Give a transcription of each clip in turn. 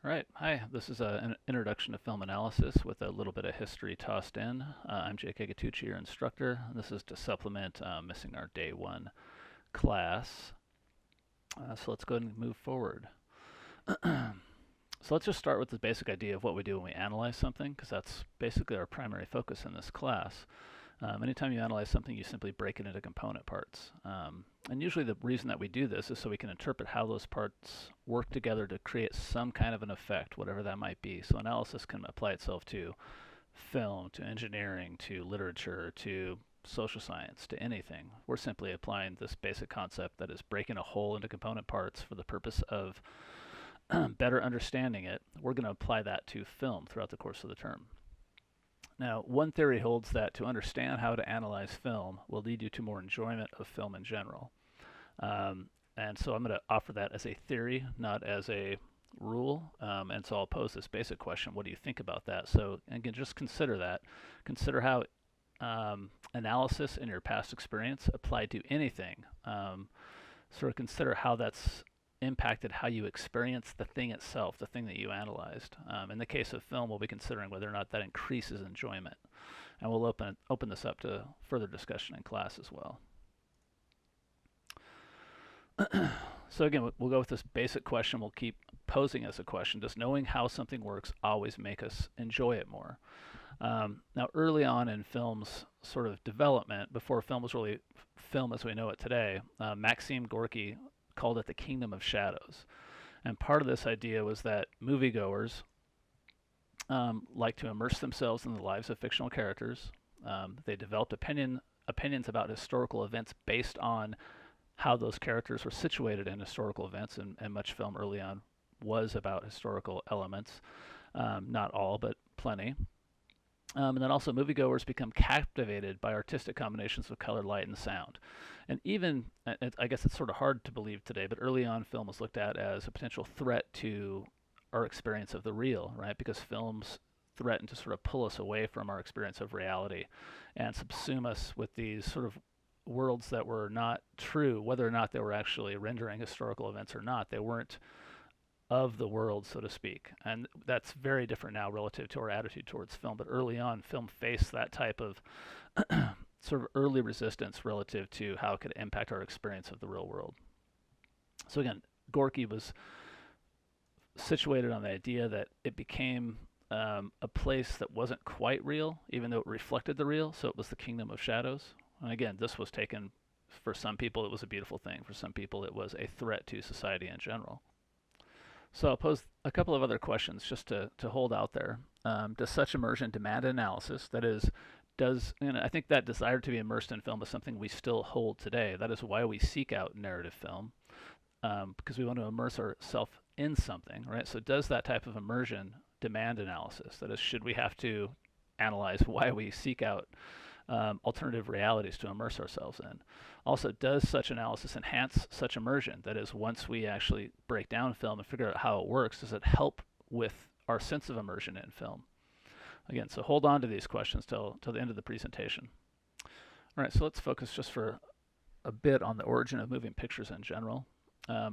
All right. Hi, this is an introduction to film analysis with a little bit of history tossed in. I'm Jake Egatucci, your instructor. This is to supplement missing our day one class. So let's go ahead and move forward. So let's just start with the basic idea of what we do when we analyze something, because that's basically our primary focus in this class. Anytime you analyze something, you simply break it into component parts. And usually the reason that we do this is so we can interpret how those parts work together to create some kind of an effect, whatever that might be. So analysis can apply itself to film, to engineering, to literature, to social science, to anything. We're simply applying this basic concept that is breaking a whole into component parts for the purpose of better understanding it. We're going to apply that to film throughout the course of the term. Now, one theory holds that to understand how to analyze film will lead you to more enjoyment of film in general. And so I'm going to offer that as a theory, not as a rule. And so I'll pose this basic question: what do you think about that? So again, just consider that. Consider how analysis in your past experience applied to anything. Sort of consider how that's impacted how you experience the thing itself, the thing that you analyzed. In the case of film, we'll be considering whether or not that increases enjoyment. And we'll open this up to further discussion in class as well. So again, we'll go with this basic question. We'll keep posing as a question. Does knowing how something works always make us enjoy it more? Now, early on in film's sort of development, before film was really film as we know it today, Maxim Gorky called it the kingdom of shadows. And part of this idea was that moviegoers like to immerse themselves in the lives of fictional characters. They developed opinions about historical events based on how those characters were situated in historical events, and much film early on was about historical elements. Not all, but plenty. And then also moviegoers become captivated by artistic combinations of color, light, and sound. And even, I guess it's sort of hard to believe today, but early on film was looked at as a potential threat to our experience of the real, right? Because films threaten to sort of pull us away from our experience of reality and subsume us with these sort of worlds that were not true, whether or not they were actually rendering historical events or not. They weren't of the world, so to speak. And that's very different now relative to our attitude towards film. But early on, film faced that type of sort of early resistance relative to how it could impact our experience of the real world. So again, Gorky was situated on the idea that it became a place that wasn't quite real, even though it reflected the real. So it was the kingdom of shadows. And again, this was taken, for some people, it was a beautiful thing. For some people, it was a threat to society in general. So I'll pose a couple of other questions just to hold out there. Does such immersion demand analysis? That is, I think that desire to be immersed in film is something we still hold today. That is why we seek out narrative film, because we want to immerse ourselves in something, right? So does that type of immersion demand analysis? That is, should we have to analyze why we seek out alternative realities to immerse ourselves in? Also, does such analysis enhance such immersion? That is, once we actually break down film and figure out how it works, does it help with our sense of immersion in film? Again, so hold on to these questions till the end of the presentation. All right, so let's focus just for a bit on the origin of moving pictures in general.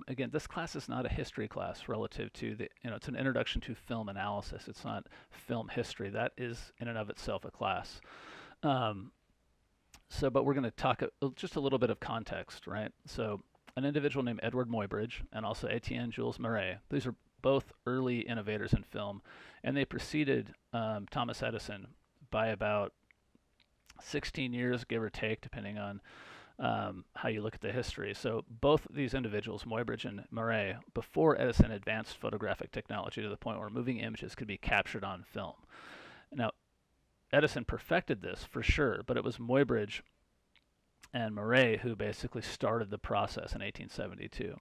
Again, this class is not a history class relative to it's an introduction to film analysis. It's not film history. That is in and of itself a class. But we're going to talk just a little bit of context, right? So an individual named Edward Muybridge and also Etienne Jules Marey, these are both early innovators in film, and they preceded Thomas Edison by about 16 years, give or take, depending on how you look at the history. So both these individuals, Muybridge and Marey, before Edison advanced photographic technology to the point where moving images could be captured on film. Now, Edison perfected this for sure, but it was Muybridge and Marey who basically started the process in 1872.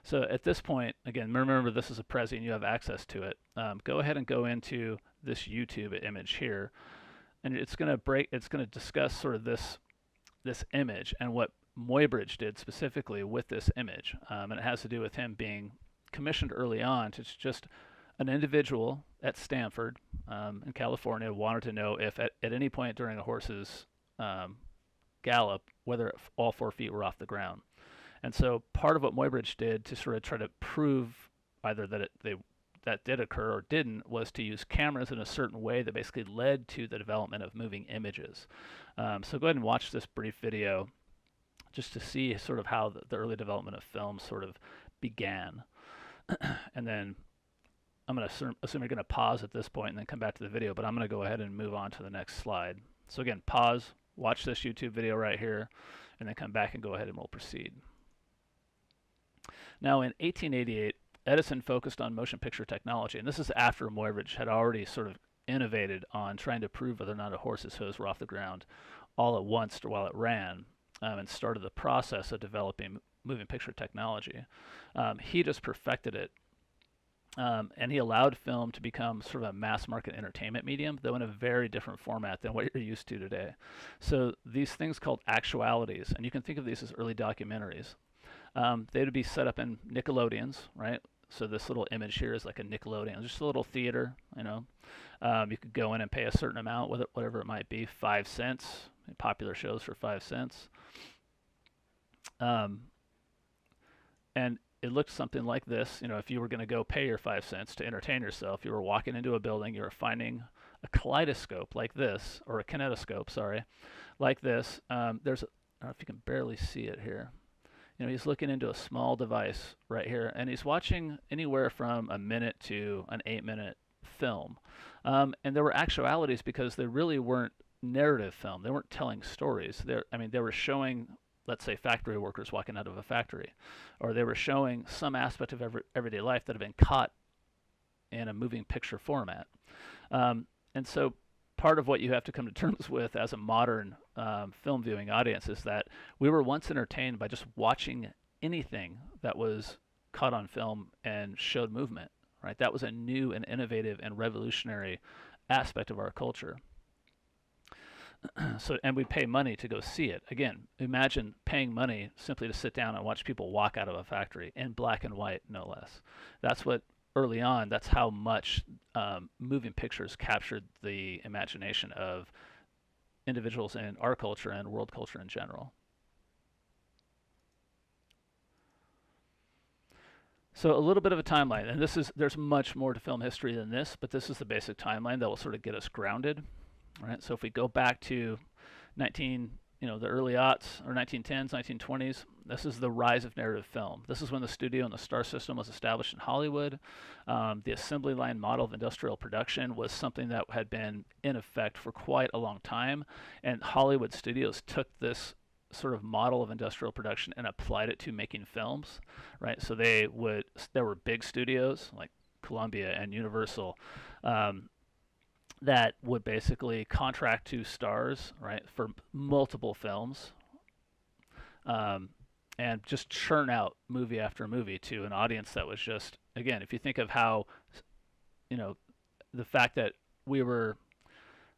So at this point, again, remember this is a Prezi and you have access to it. Go ahead and go into this YouTube image here, and it's going to discuss sort of this image and what Muybridge did specifically with this image. And it has to do with him being commissioned early on to just an individual at Stanford in California wanted to know if at any point during a horse's gallop, whether all 4 feet were off the ground. And so part of what Muybridge did to sort of try to prove either that that did occur or didn't was to use cameras in a certain way that basically led to the development of moving images. So go ahead and watch this brief video just to see sort of how the early development of film sort of began. And then I'm going to assume you're going to pause at this point and then come back to the video, but I'm going to go ahead and move on to the next slide. So again, pause, watch this YouTube video right here, and then come back and go ahead and we'll proceed. Now in 1888, Edison focused on motion picture technology, and this is after Muybridge had already sort of innovated on trying to prove whether or not a horse's hooves were off the ground all at once or while it ran, and started the process of developing moving picture technology. He just perfected it, and he allowed film to become sort of a mass market entertainment medium, though in a very different format than what you're used to today. So these things called actualities, and you can think of these as early documentaries. They would be set up in Nickelodeons, right? So this little image here is like a Nickelodeon, just a little theater, you know. You could go in and pay a certain amount, whatever it might be, 5 cents. Popular shows for 5 cents. And it looked something like this. You know, if you were going to go pay your 5 cents to entertain yourself, you were walking into a building, you were finding a kaleidoscope like this, or a kinetoscope, sorry, like this. I don't know if you can barely see it here. You know, he's looking into a small device right here, and he's watching anywhere from a minute to an 8-minute film. And there were actualities because they really weren't narrative film. They weren't telling stories. They were showing, let's say, factory workers walking out of a factory, or they were showing some aspect of everyday life that had been caught in a moving picture format. And so part of what you have to come to terms with as a modern film viewing audience is that we were once entertained by just watching anything that was caught on film and showed movement, right? That was a new and innovative and revolutionary aspect of our culture. And we pay money to go see it. Again, imagine paying money simply to sit down and watch people walk out of a factory in black and white, no less. That's what early on, that's how much moving pictures captured the imagination of individuals in our culture and world culture in general. So a little bit of a timeline, and there's much more to film history than this, but this is the basic timeline that will sort of get us grounded. Right, so if we go back to the early aughts or 1910s, 1920s, this is the rise of narrative film. This is when the studio and the star system was established in Hollywood. The assembly line model of industrial production was something that had been in effect for quite a long time, and Hollywood studios took this sort of model of industrial production and applied it to making films. Right, so there were big studios like Columbia and Universal. That would basically contract to stars, right, for multiple films, and just churn out movie after movie to an audience that was just, again, if you think of how, the fact that we were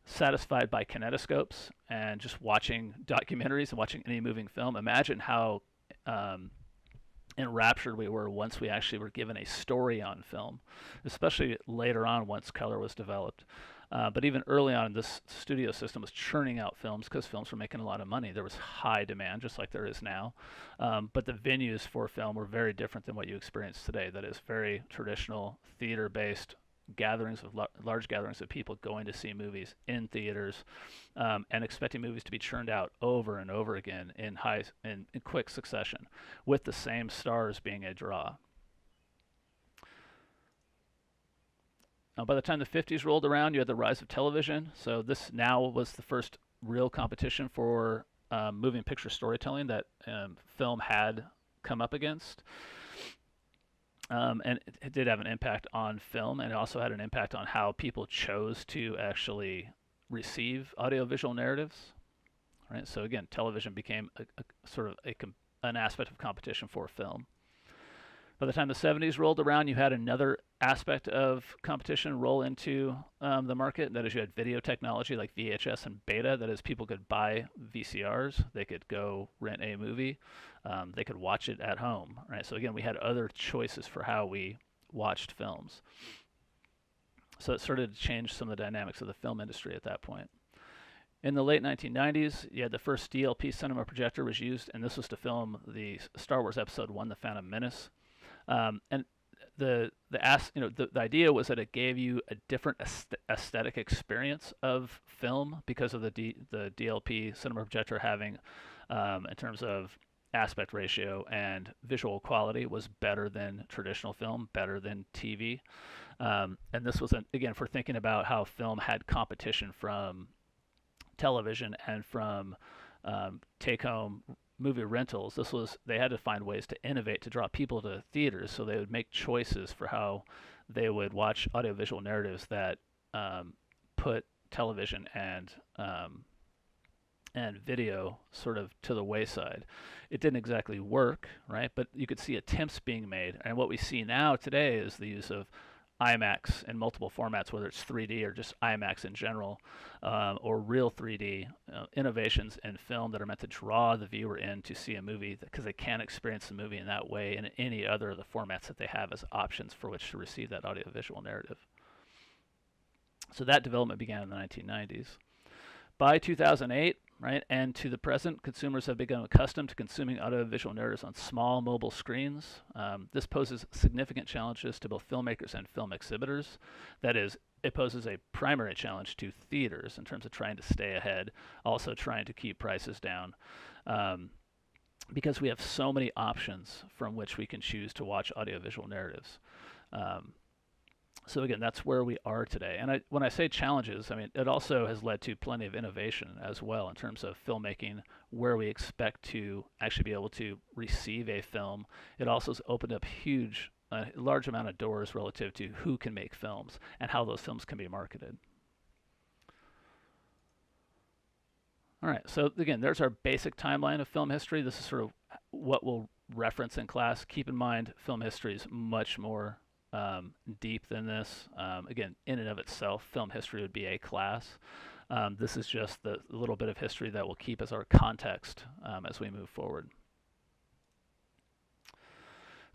satisfied by kinetoscopes and just watching documentaries and watching any moving film, imagine how enraptured we were once we actually were given a story on film, especially later on once color was developed. But even early on, this studio system was churning out films because films were making a lot of money. There was high demand, just like there is now. But the venues for film were very different than what you experience today. That is very traditional theater-based gatherings of large gatherings of people going to see movies in theaters, and expecting movies to be churned out over and over again in quick succession, with the same stars being a draw. By the time the 50s rolled around, you had the rise of television. So this now was the first real competition for moving picture storytelling that film had come up against. And it did have an impact on film, and it also had an impact on how people chose to actually receive audiovisual narratives. Right. So again, television became an aspect of competition for film. By the time the 70s rolled around, you had another aspect of competition roll into the market. That is, you had video technology like VHS and Beta. That is, people could buy VCRs. They could go rent a movie. They could watch it at home. Right. So again, we had other choices for how we watched films. So it started to change some of the dynamics of the film industry at that point. In the late 1990s, you had the first DLP cinema projector was used, and this was to film the Star Wars Episode 1, The Phantom Menace. And the idea was that it gave you a different aesthetic experience of film because of the DLP cinema projector having, in terms of aspect ratio and visual quality, was better than traditional film, better than TV. And this was again, for thinking about how film had competition from television and from take home movie rentals. This was, they had to find ways to innovate to draw people to theaters, so they would make choices for how they would watch audiovisual narratives that put television and video sort of to the wayside. It didn't exactly work, right? But you could see attempts being made. And what we see now today is the use of IMAX in multiple formats, whether it's 3D or just IMAX in general, or real 3D innovations in film that are meant to draw the viewer in to see a movie because they can't experience the movie in that way in any other of the formats that they have as options for which to receive that audiovisual narrative. So that development began in the 1990s. By 2008, right, and to the present, consumers have become accustomed to consuming audiovisual narratives on small mobile screens. This poses significant challenges to both filmmakers and film exhibitors. That is, it poses a primary challenge to theaters in terms of trying to stay ahead, also trying to keep prices down, because we have so many options from which we can choose to watch audiovisual narratives. So again, that's where we are today. And when I say challenges, I mean, it also has led to plenty of innovation as well in terms of filmmaking, where we expect to actually be able to receive a film. It also has opened up a large amount of doors relative to who can make films and how those films can be marketed. All right, so again, there's our basic timeline of film history. This is sort of what we'll reference in class. Keep in mind, film history is much more deep than this. Again, in and of itself, film history would be a class. This is just the little bit of history that we'll keep as our context as we move forward.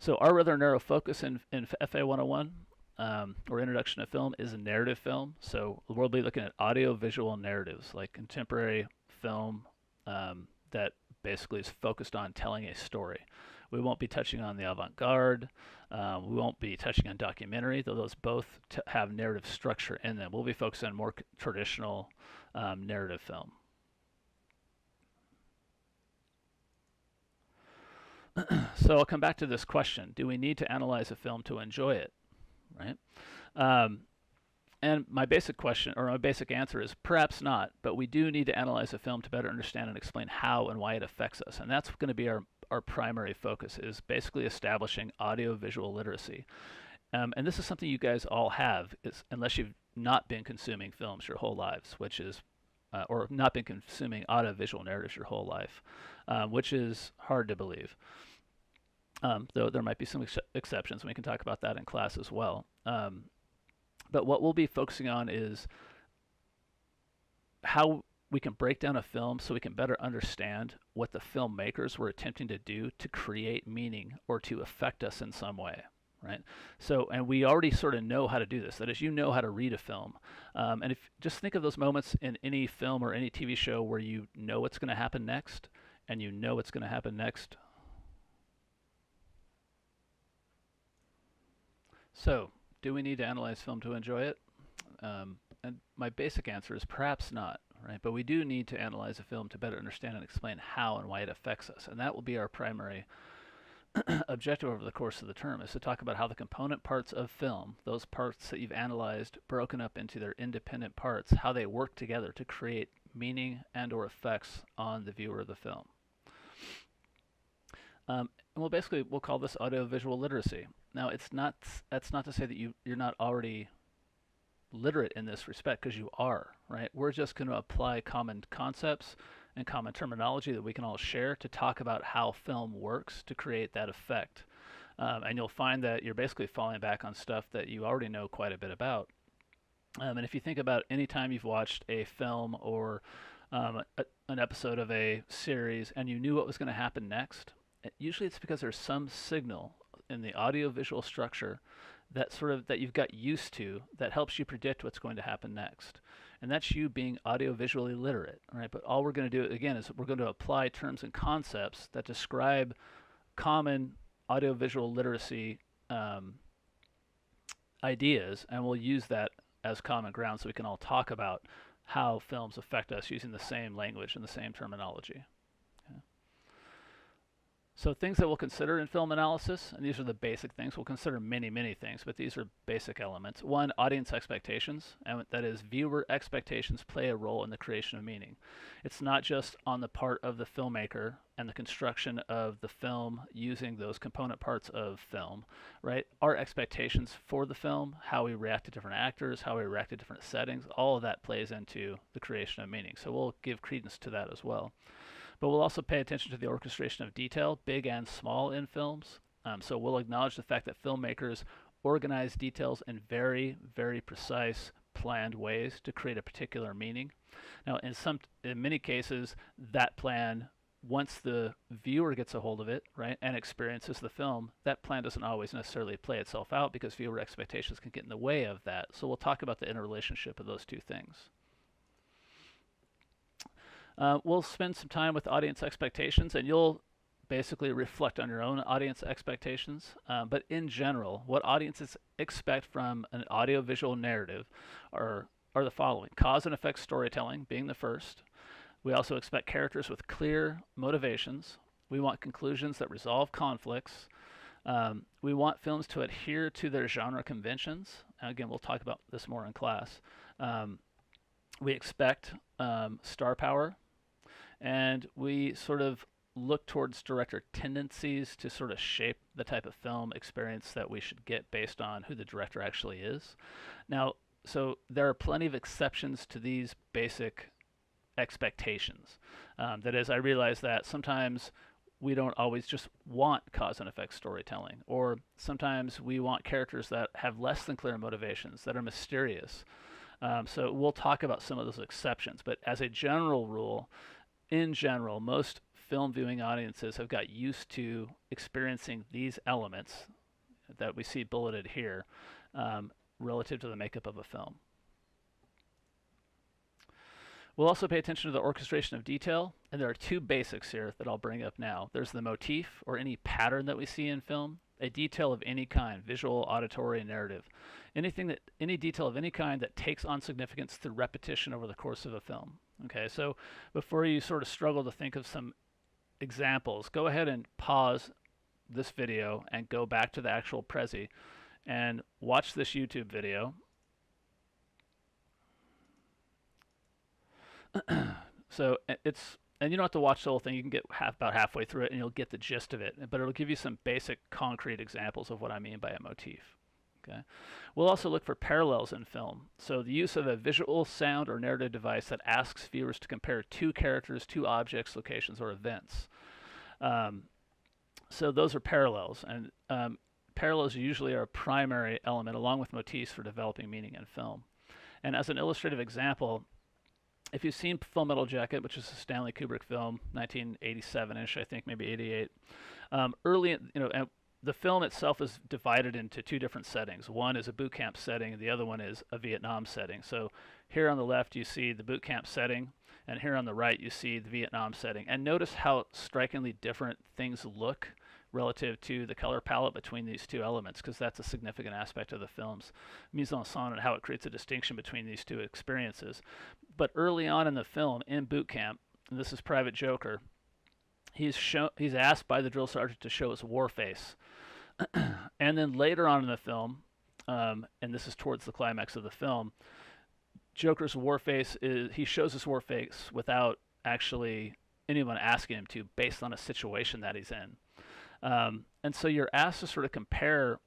So our rather narrow focus in FA 101, or Introduction to Film, is a narrative film. So we'll be looking at audio-visual narratives, like contemporary film that basically is focused on telling a story. We won't be touching on the avant-garde. We won't be touching on documentary, though those both have narrative structure in them. We'll be focusing on more traditional narrative film. So I'll come back to this question. Do we need to analyze a film to enjoy it? Right? And my basic question, or my basic answer, is perhaps not, but we do need to analyze a film to better understand and explain how and why it affects us. And that's going to be our primary focus, is basically establishing audio-visual literacy. And this is something you guys all have, unless you've not been consuming films your whole lives, which is, or not been consuming audio-visual narratives your whole life, which is hard to believe. Though there might be some exceptions, and we can talk about that in class as well. But what we'll be focusing on is how we can break down a film so we can better understand what the filmmakers were attempting to do to create meaning or to affect us in some way, right? So, and we already sort of know how to do this. That is, you know how to read a film. And if just think of those moments in any film or any TV show where you know what's going to happen next, and you know what's going to happen next. So, do we need to analyze film to enjoy it? And my basic answer is perhaps not, right? But we do need to analyze a film to better understand and explain how and why it affects us. And that will be our primary objective over the course of the term, is to talk about how the component parts of film, those parts that you've analyzed, broken up into their independent parts, how they work together to create meaning and or effects on the viewer of the film. And we'll call this audiovisual literacy. Now, that's not to say that you're not already literate in this respect, because you are, right? We're just going to apply common concepts and common terminology that we can all share to talk about how film works to create that effect. And you'll find that you're basically falling back on stuff that you already know quite a bit about. And if you think about any time you've watched a film or an episode of a series and you knew what was going to happen next, usually it's because there's some signal in the audio-visual structure that you've got used to that helps you predict what's going to happen next. And that's you being audio-visually literate, right? But all we're going to do, again, is we're going to apply terms and concepts that describe common audio-visual literacy ideas, and we'll use that as common ground so we can all talk about how films affect us using the same language and the same terminology. Okay. So things that we'll consider in film analysis, and these are the basic things. We'll consider many, many things, but these are basic elements. One, audience expectations, and that is viewer expectations play a role in the creation of meaning. It's not just on the part of the filmmaker and the construction of the film using those component parts of film, right? Our expectations for the film, how we react to different actors, how we react to different settings, all of that plays into the creation of meaning. So we'll give credence to that as well. But we'll also pay attention to the orchestration of detail, big and small, in films. So we'll acknowledge the fact that filmmakers organize details in very, very precise, planned ways to create a particular meaning. Now, in many cases, that plan, once the viewer gets a hold of it, right, and experiences the film, that plan doesn't always necessarily play itself out because viewer expectations can get in the way of that. So we'll talk about the interrelationship of those two things. We'll spend some time with audience expectations, and you'll basically reflect on your own audience expectations. But in general, what audiences expect from an audiovisual narrative are the following: cause and effect storytelling being the first. We also expect characters with clear motivations. We want conclusions that resolve conflicts. We want films to adhere to their genre conventions. Again, we'll talk about this more in class. We expect star power, and we sort of look towards director tendencies to sort of shape the type of film experience that we should get based on who the director actually is. Now, so there are plenty of exceptions to these basic expectations. That is, I realize that sometimes we don't always just want cause and effect storytelling, or sometimes we want characters that have less than clear motivations, that are mysterious. So we'll talk about some of those exceptions, but as a general rule, in general, most film viewing audiences have got used to experiencing these elements that we see bulleted here relative to the makeup of a film. We'll also pay attention to the orchestration of detail, and there are two basics here that I'll bring up now. There's the motif, or any pattern that we see in film, a detail of any kind, visual, auditory, and narrative. Any detail of any kind that takes on significance through repetition over the course of a film. Okay, so before you sort of struggle to think of some examples, go ahead and pause this video and go back to the actual Prezi and watch this YouTube video. So and you don't have to watch the whole thing. You can get about halfway through it and you'll get the gist of it, but it'll give you some basic concrete examples of what I mean by a motif. Okay. We'll also look for parallels in film. So the use of a visual, sound, or narrative device that asks viewers to compare two characters, two objects, locations, or events. So those are parallels, and parallels usually are a primary element along with motifs for developing meaning in film. And as an illustrative example, if you've seen Full Metal Jacket, which is a Stanley Kubrick film, 1987-ish, I think, maybe 88, the film itself is divided into two different settings. One is a boot camp setting, and the other one is a Vietnam setting. So here on the left, you see the boot camp setting, and here on the right, you see the Vietnam setting. And notice how strikingly different things look relative to the color palette between these two elements, because that's a significant aspect of the film's mise-en-scène and how it creates a distinction between these two experiences. But early on in the film, in boot camp, and this is Private Joker, he's asked by the drill sergeant to show his war face. And then later on in the film, and this is towards the climax of the film, Joker's war face he shows his war face without actually anyone asking him to, based on a situation that he's in. And so you're asked to sort of compare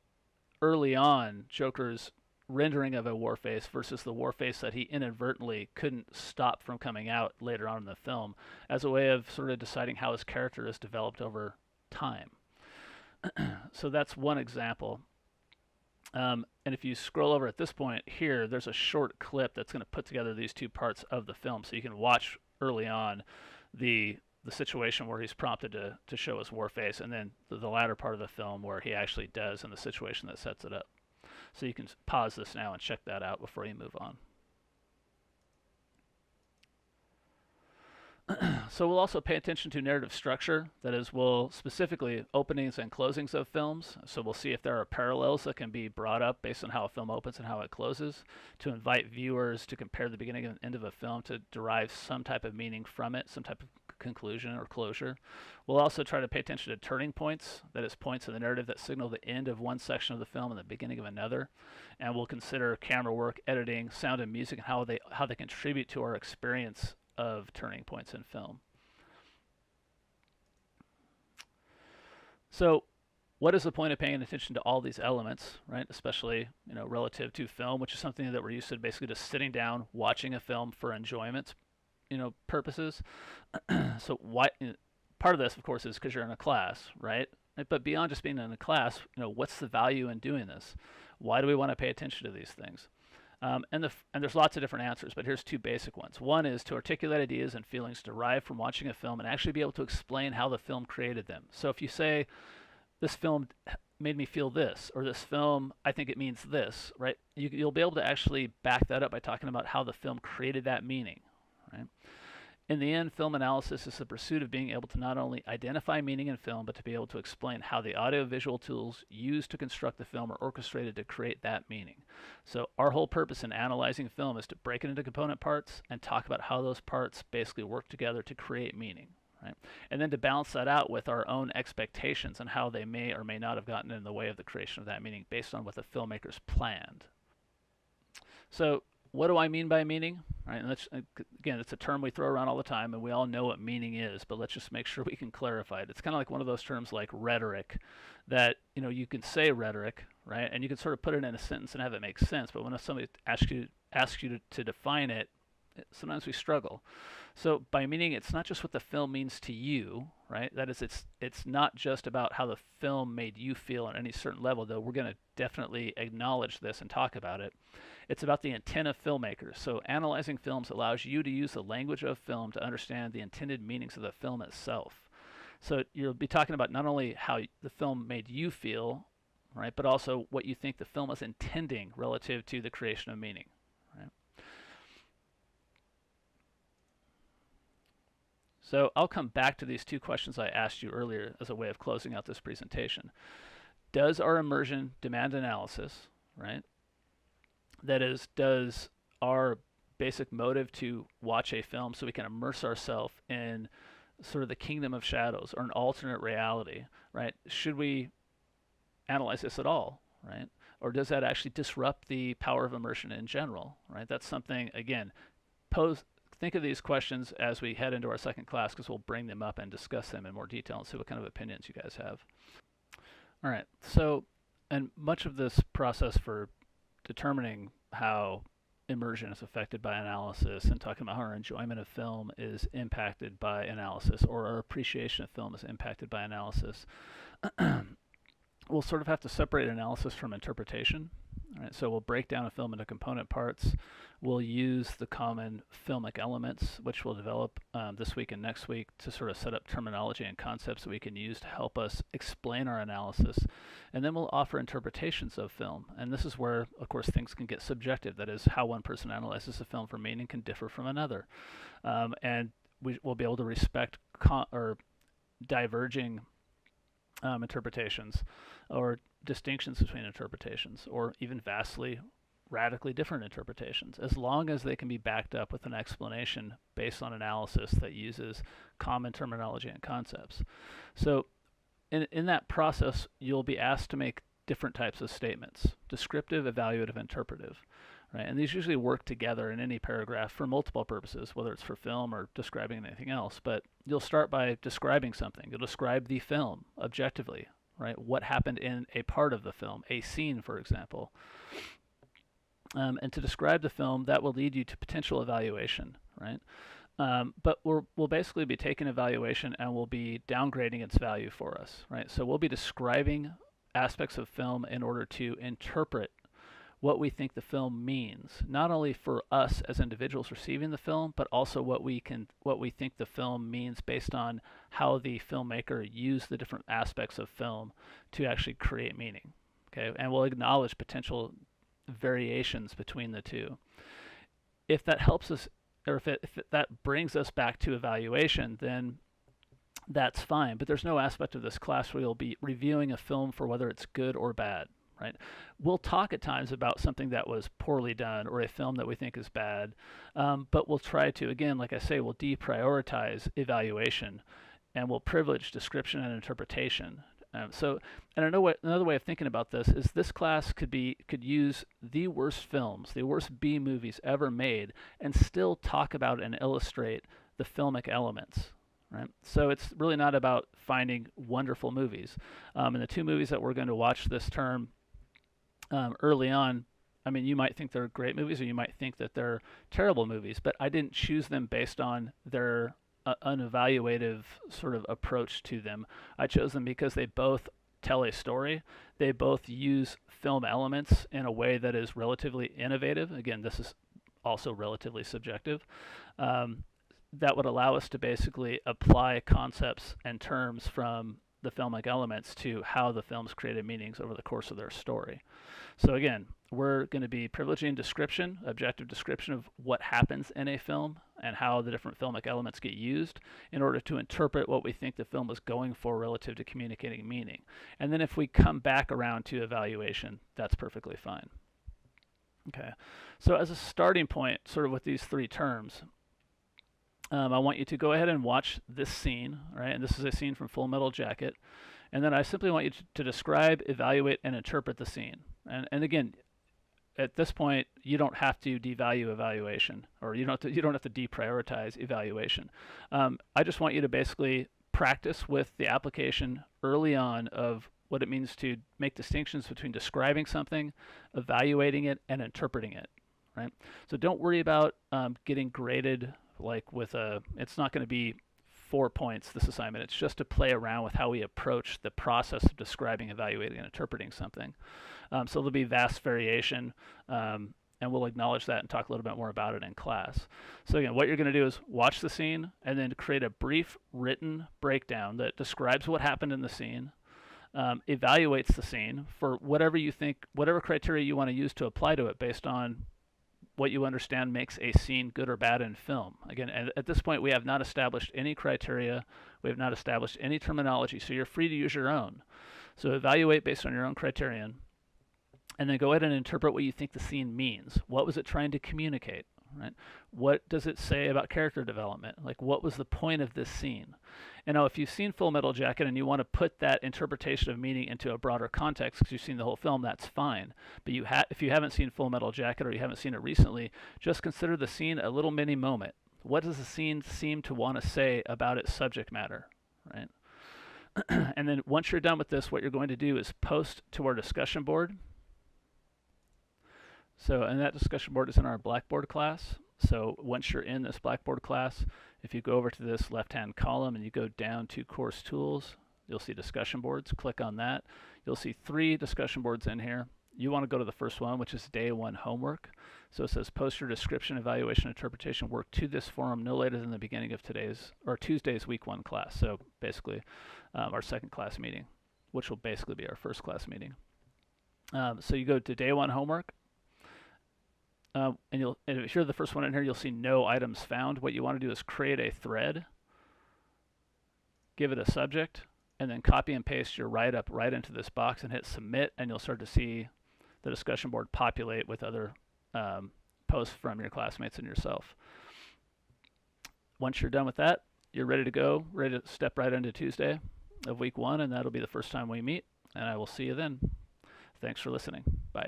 early on Joker's rendering of a war face versus the war face that he inadvertently couldn't stop from coming out later on in the film, as a way of sort of deciding how his character is developed over time. So that's one example. And if you scroll over at this point here, there's a short clip that's going to put together these two parts of the film, so you can watch early on the situation where he's prompted to show his war face, and then the latter part of the film where he actually does, and the situation that sets it up. So you can pause this now and check that out before you move on. So we'll also pay attention to narrative structure. That is, we'll specifically openings and closings of films. So we'll see if there are parallels that can be brought up based on how a film opens and how it closes, to invite viewers to compare the beginning and end of a film to derive some type of meaning from it, some type of conclusion or closure. We'll also try to pay attention to turning points, that is, points in the narrative that signal the end of one section of the film and the beginning of another. And we'll consider camera work, editing, sound, and music, and how they contribute to our experience of turning points in film. So what is the point of paying attention to all these elements, right? Especially, relative to film, which is something that we're used to basically just sitting down, watching a film for enjoyment, purposes. So why, part of this, of course, is because you're in a class, right? But beyond just being in a class, what's the value in doing this? Why do we want to pay attention to these things? And there's lots of different answers, but here's two basic ones. One is to articulate ideas and feelings derived from watching a film and actually be able to explain how the film created them. So if you say, this film made me feel this, or this film, I think it means this, right? You'll be able to actually back that up by talking about how the film created that meaning, right? In the end, film analysis is the pursuit of being able to not only identify meaning in film, but to be able to explain how the audiovisual tools used to construct the film are orchestrated to create that meaning. So our whole purpose in analyzing film is to break it into component parts and talk about how those parts basically work together to create meaning, right? And then to balance that out with our own expectations and how they may or may not have gotten in the way of the creation of that meaning based on what the filmmakers planned. So what do I mean by meaning? Right, and again, it's a term we throw around all the time, and we all know what meaning is, but let's just make sure we can clarify it. It's kind of like one of those terms like rhetoric, that you can say rhetoric, right, and you can sort of put it in a sentence and have it make sense, but when somebody asks you to define it, sometimes we struggle. So by meaning, it's not just what the film means to you, right? That is, it's not just about how the film made you feel on any certain level, though we're going to definitely acknowledge this and talk about it. It's about the intent of filmmakers. So analyzing films allows you to use the language of film to understand the intended meanings of the film itself. So you'll be talking about not only how the film made you feel, right, but also what you think the film is intending relative to the creation of meaning, right? So I'll come back to these two questions I asked you earlier as a way of closing out this presentation. Does our immersion demand analysis, right? That is, does our basic motive to watch a film so we can immerse ourselves in sort of the kingdom of shadows or an alternate reality, right? Should we analyze this at all, right? Or does that actually disrupt the power of immersion in general, right? That's something, again, think of these questions as we head into our second class, because we'll bring them up and discuss them in more detail and see what kind of opinions you guys have. All right, so, and much of this process for determining how immersion is affected by analysis and talking about how our enjoyment of film is impacted by analysis, or our appreciation of film is impacted by analysis, we'll sort of have to separate analysis from interpretation. Right, so we'll break down a film into component parts. We'll use the common filmic elements, which we'll develop this week and next week, to sort of set up terminology and concepts that we can use to help us explain our analysis. And then we'll offer interpretations of film. And this is where, of course, things can get subjective. That is, how one person analyzes a film for meaning can differ from another. And we'll be able to respect or diverging interpretations, or distinctions between interpretations, or even vastly, radically different interpretations, as long as they can be backed up with an explanation based on analysis that uses common terminology and concepts. So in that process, you'll be asked to make different types of statements: descriptive, evaluative, interpretive. Right? And these usually work together in any paragraph for multiple purposes, whether it's for film or describing anything else. But you'll start by describing something. You'll describe the film objectively, right? What happened in a part of the film, a scene, for example. And to describe the film, that will lead you to potential evaluation, right? But we'll basically be taking evaluation and we'll be downgrading its value for us, right? So we'll be describing aspects of film in order to interpret what we think the film means, not only for us as individuals receiving the film, but also what we think the film means based on how the filmmaker used the different aspects of film to actually create meaning. Okay, and we'll acknowledge potential variations between the two. If that helps us or if that brings us back to evaluation, then that's fine. But there's no aspect of this class where you'll be reviewing a film for whether it's good or bad, right? We'll talk at times about something that was poorly done or a film that we think is bad, but we'll try to, again, like I say, we'll deprioritize evaluation and we'll privilege description and interpretation. And I know another way of thinking about this is this class could use the worst films, the worst B movies ever made, and still talk about and illustrate the filmic elements. Right? So it's really not about finding wonderful movies. And the two movies that we're going to watch this term early on, I mean, you might think they're great movies or you might think that they're terrible movies, but I didn't choose them based on their unevaluative sort of approach to them. I chose them because they both tell a story. They both use film elements in a way that is relatively innovative. Again, this is also relatively subjective. That would allow us to basically apply concepts and terms from the filmic elements to how the films created meanings over the course of their story. So again, we're going to be privileging description, objective description of what happens in a film and how the different filmic elements get used in order to interpret what we think the film is going for relative to communicating meaning. And then if we come back around to evaluation, that's perfectly fine. Okay, so as a starting point, sort of with these three terms, I want you to go ahead and watch this scene, right? And this is a scene from Full Metal Jacket. And then I simply want you to describe, evaluate, and interpret the scene. And again, at this point, you don't have to devalue evaluation, or you don't have to deprioritize evaluation. I just want you to basically practice with the application early on of what it means to make distinctions between describing something, evaluating it, and interpreting it, right? So don't worry about getting graded like with it's not going to be 4 points, this assignment. It's just to play around with how we approach the process of describing, evaluating, and interpreting something. So there'll be vast variation, and we'll acknowledge that and talk a little bit more about it in class. So again, what you're going to do is watch the scene and then create a brief written breakdown that describes what happened in the scene, evaluates the scene for whatever you think, whatever criteria you want to use to apply to it based on what you understand makes a scene good or bad in film. Again, at this point, we have not established any criteria. We have not established any terminology, so you're free to use your own. So evaluate based on your own criterion, and then go ahead and interpret what you think the scene means. What was it trying to communicate, right? What does it say about character development? Like, what was the point of this scene? And now, if you've seen Full Metal Jacket and you want to put that interpretation of meaning into a broader context because you've seen the whole film, that's fine. But if you haven't seen Full Metal Jacket or you haven't seen it recently, just consider the scene a little mini moment. What does the scene seem to want to say about its subject matter, right? And then once you're done with this, what you're going to do is post to our discussion board. So, and that discussion board is in our Blackboard class. So once you're in this Blackboard class, if you go over to this left-hand column and you go down to Course Tools, you'll see discussion boards. Click on that. You'll see 3 discussion boards in here. You want to go to the first one, which is Day 1 homework. So it says post your description, evaluation, interpretation work to this forum no later than the beginning of Tuesday's week 1 class. So basically our second class meeting, which will basically be our first class meeting. So you go to Day 1 homework. And if you're the first one in here, you'll see no items found. What you want to do is create a thread, give it a subject, and then copy and paste your write-up right into this box and hit submit, and you'll start to see the discussion board populate with other posts from your classmates and yourself. Once you're done with that, you're ready to go, ready to step right into Tuesday of week 1, and that'll be the first time we meet, and I will see you then. Thanks for listening. Bye.